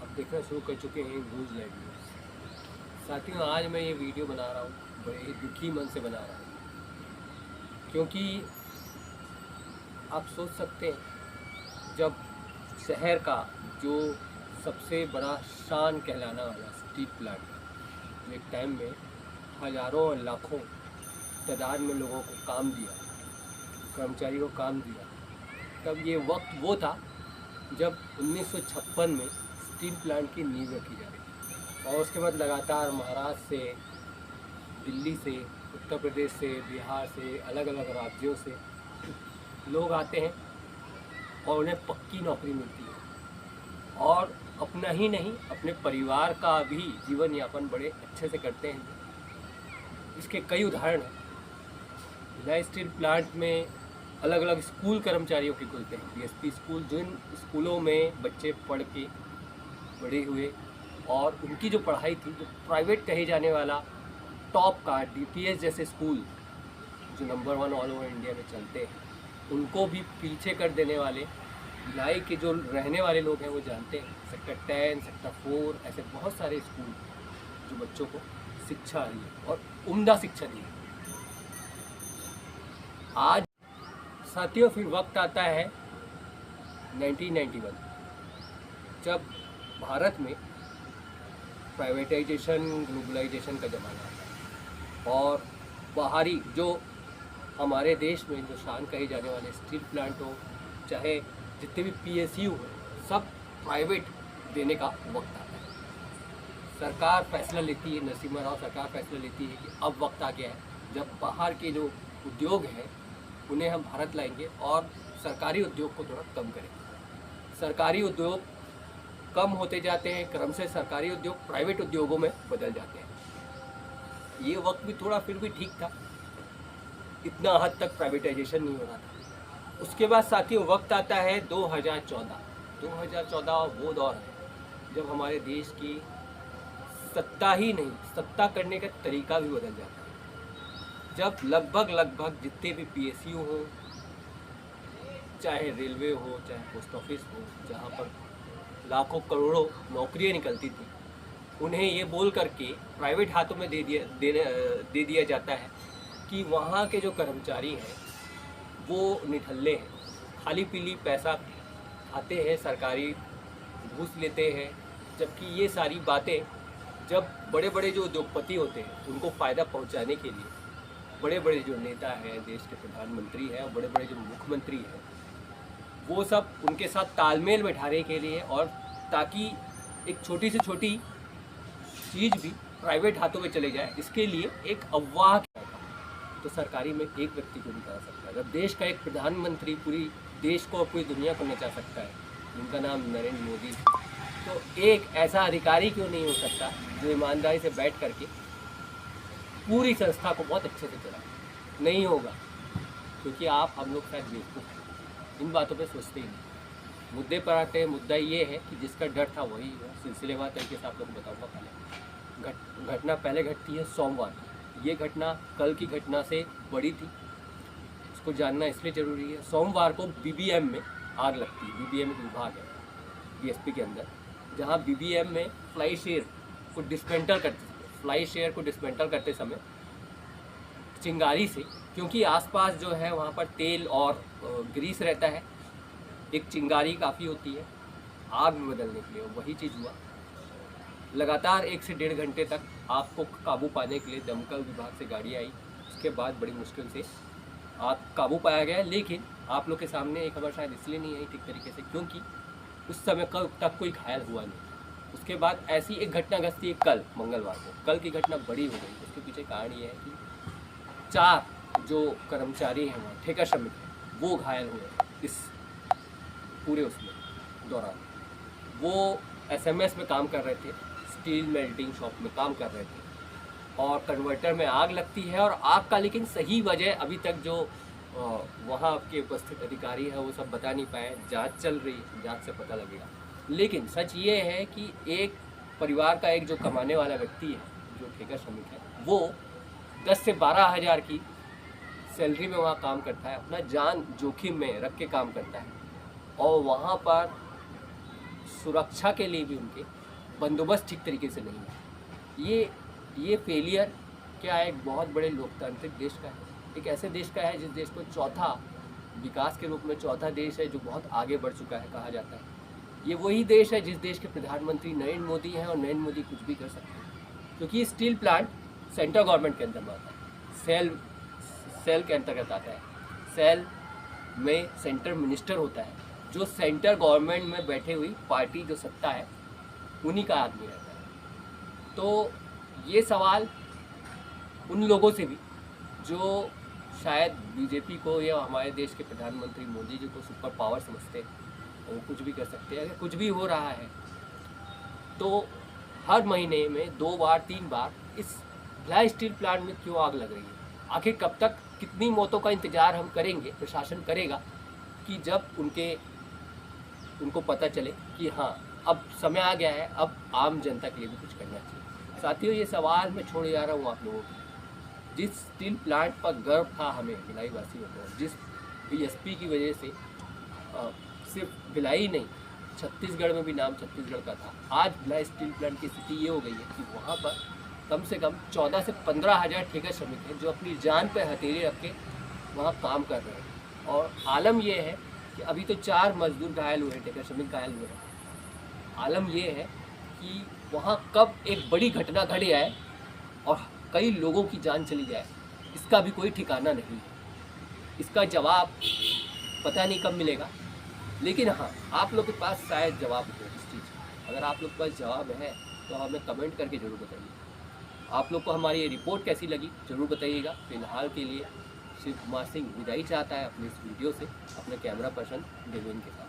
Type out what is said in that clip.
आप देखना शुरू कर चुके हैं न्यूज़ लाइव न्यूज़। साथियों, आज मैं ये वीडियो बना रहा हूँ, बड़े ही दुखी मन से बना रहा हूँ, क्योंकि आप सोच सकते हैं जब शहर का जो सबसे बड़ा शान कहलाने वाला स्टील प्लांट, जो एक टाइम में हज़ारों और लाखों तादाद में लोगों को काम दिया, कर्मचारियों को काम दिया, तब ये वक्त वो था जब 1956 में स्टील प्लांट की नींव रखी जा रही थी। और उसके बाद लगातार महाराष्ट्र से, दिल्ली से, उत्तर प्रदेश से, बिहार से, अलग अलग राज्यों से लोग आते हैं और उन्हें पक्की नौकरी मिलती है और अपना ही नहीं अपने परिवार का भी जीवन यापन बड़े अच्छे से करते हैं। इसके कई उदाहरण हैं। भिलाई स्टील प्लांट में अलग अलग स्कूल कर्मचारियों के खुलते हैं, बीएसपी स्कूल, जिन स्कूलों में बच्चे पढ़ के बड़े हुए और उनकी जो पढ़ाई थी, जो प्राइवेट कहे जाने वाला टॉप का डीपीएस जैसे स्कूल जो नंबर 1 ऑल ओवर इंडिया में चलते हैं, उनको भी पीछे कर देने वाले भिलाई के जो रहने वाले लोग हैं वो जानते हैं। सेक्टर 10, सेक्टर 4, ऐसे बहुत सारे स्कूल जो बच्चों को शिक्षा दी और उम्दा शिक्षा दी। आज साथियों फिर वक्त आता है 1991, जब भारत में प्राइवेटाइजेशन, ग्लोबलाइजेशन का ज़माना आता है और बाहरी जो हमारे देश में जो शान कहे जाने वाले स्टील प्लांट हो, चाहे जितने भी पीएसयू हो, सब प्राइवेट देने का वक्त आता है। सरकार फैसला लेती है, नरसिम्हा राव सरकार फैसला लेती है कि अब वक्त आ गया है जब बाहर के जो उद्योग हैं उन्हें हम भारत लाएंगे और सरकारी उद्योग को थोड़ा कम करेंगे। सरकारी उद्योग कम होते जाते हैं, क्रम से सरकारी उद्योग प्राइवेट उद्योगों में बदल जाते हैं। ये वक्त भी थोड़ा फिर भी ठीक था, इतना हद तक प्राइवेटाइजेशन नहीं हो रहा था। उसके बाद साथियों वक्त आता है 2014। 2014 वो दौर है जब हमारे देश की सत्ता ही नहीं, सत्ता करने का तरीका भी बदल जाता है। जब लगभग जितने भी पीएसयू हो, चाहे रेलवे हो, चाहे पोस्ट ऑफिस हो, जहाँ पर लाखों करोड़ों नौकरियाँ निकलती थी, उन्हें ये बोल करके प्राइवेट हाथों में दे दिया जाता है कि वहाँ के जो कर्मचारी हैं वो निठल्ले हैं, खाली पीली पैसा खाते हैं, सरकारी घूस लेते हैं। जबकि ये सारी बातें जब बड़े बड़े जो उद्योगपति होते हैं उनको फ़ायदा पहुँचाने के लिए बड़े बड़े जो नेता हैं, देश के प्रधानमंत्री हैं और बड़े बड़े जो मुख्यमंत्री हैं, वो सब उनके साथ तालमेल बैठाने के लिए और ताकि एक छोटी से छोटी चीज़ भी प्राइवेट हाथों में चले जाए, इसके लिए एक अफवाह तो सरकारी में एक व्यक्ति को भी करा सकता है। जब देश का एक प्रधानमंत्री पूरी देश को और पूरी दुनिया को नचा सकता है, जिनका नाम नरेंद्र मोदी, तो एक ऐसा अधिकारी क्यों नहीं हो सकता जो ईमानदारी से बैठ करके पूरी संस्था को बहुत अच्छे से चलाए? नहीं होगा, क्योंकि आप हम लोग शायद बेवकूफ़ हैं, इन बातों पे सोचते ही नहीं। मुद्दे पर आते हैं। मुद्दा ये है कि जिसका डर था वही हुआ। सिलसिलेवार तरीके से आप लोग को बताऊँगा। पहले घटना पहले घटती है सोमवार की। ये घटना कल की घटना से बड़ी थी, इसको जानना इसलिए ज़रूरी है। सोमवार को बीबीएम में आग लगती है। बीबीएम एक विभाग है बीएसपी के अंदर, जहाँ बीबीएम में फ्लाई शेयर को डिस्मेंटल करते समय चिंगारी से, क्योंकि आसपास जो है वहाँ पर तेल और ग्रीस रहता है, एक चिंगारी काफ़ी होती है आग में बदलने के लिए। वही चीज़ हुआ। लगातार 1 से 1.5 घंटे तक आग को काबू पाने के लिए दमकल विभाग से गाड़ी आई। उसके बाद बड़ी मुश्किल से आग काबू पाया गया। लेकिन आप लोग के सामने ये खबर शायद इसलिए नहीं आई ठीक तरीके से क्योंकि उस समय तक कोई घायल हुआ नहीं। उसके बाद ऐसी एक घटना घटती है कल मंगलवार को। कल की घटना बड़ी हो गई। उसके पीछे कारण ये है कि 4 जो कर्मचारी हैं वहाँ, ठेका श्रमिक हैं, वो घायल हुए इस पूरे उसमें दौरान। वो एसएमएस में काम कर रहे थे, स्टील मेल्टिंग शॉप में काम कर रहे थे और कन्वर्टर में आग लगती है। और आग का लेकिन सही वजह अभी तक जो वहाँ के उपस्थित अधिकारी हैं वो सब बता नहीं पाए। जांच चल रही है, जांच से पता लगेगा। लेकिन सच ये है कि एक परिवार का एक जो कमाने वाला व्यक्ति है, जो ठेका श्रमिक है, वो 10 से 12 हज़ार की सैलरी में वहाँ काम करता है, अपना जान जोखिम में रख के काम करता है और वहाँ पर सुरक्षा के लिए भी उनके बंदोबस्त ठीक तरीके से नहीं है। ये फेलियर क्या है, एक बहुत बड़े लोकतांत्रिक देश का है, एक ऐसे देश का है जिस देश को चौथा विकास के रूप में चौथा देश है जो बहुत आगे बढ़ चुका है कहा जाता है। ये वही देश है जिस देश के प्रधानमंत्री नरेंद्र मोदी हैं और नरेंद्र मोदी कुछ भी कर सकते हैं, क्योंकि स्टील प्लांट सेंट्रल गवर्नमेंट के अंदर आता है, सेल के अंतर्गत आता है। सेल में सेंटर मिनिस्टर होता है, जो सेंटर गवर्नमेंट में बैठे हुई पार्टी जो सत्ता है उन्हीं का आदमी रहता है। तो ये सवाल उन लोगों से भी जो शायद बीजेपी को या हमारे देश के प्रधानमंत्री मोदी जी को सुपर पावर समझते हैं, वो कुछ भी कर सकते हैं। अगर कुछ भी हो रहा है तो हर महीने में 2 बार 3 बार इस भिलाई स्टील प्लांट में क्यों आग लग रही है? आखिर कब तक, कितनी मौतों का इंतज़ार हम करेंगे, प्रशासन करेगा कि जब उनको पता चले कि हाँ अब समय आ गया है, अब आम जनता के लिए भी कुछ करना चाहिए। साथियों, ये सवाल मैं छोड़ जा रहा हूँ आप लोगों को। जिस स्टील प्लांट पर गर्व था हमें भिलाई वासियों को, जिस बीएसपी की वजह से सिर्फ भिलाई नहीं छत्तीसगढ़ में भी नाम छत्तीसगढ़ का था, आज भिलाई स्टील प्लांट की स्थिति ये हो गई है कि वहाँ पर कम से कम 14 से 15 हज़ार ठेका श्रमिक हैं जो अपनी जान पर हथेली रख के वहाँ काम कर रहे हैं। और आलम ये है कि अभी तो 4 मजदूर घायल हुए हैं, ठेका श्रमिक घायल हुए हैं। आलम ये है कि वहाँ कब एक बड़ी घटना घट जाए और कई लोगों की जान चली जाए, इसका भी कोई ठिकाना नहीं है। इसका जवाब पता नहीं कब मिलेगा, लेकिन हाँ आप लोग के पास शायद जवाब हो इस चीज़ का। अगर आप लोग के पास जवाब है तो हमें कमेंट करके ज़रूर बताइए। आप लोग को हमारी ये रिपोर्ट कैसी लगी ज़रूर बताइएगा। फिलहाल के लिए शिव कुमार सिंह विदाई चाहता है अपने इस वीडियो से, अपने कैमरा पर्सन देवेंद्र के साथ।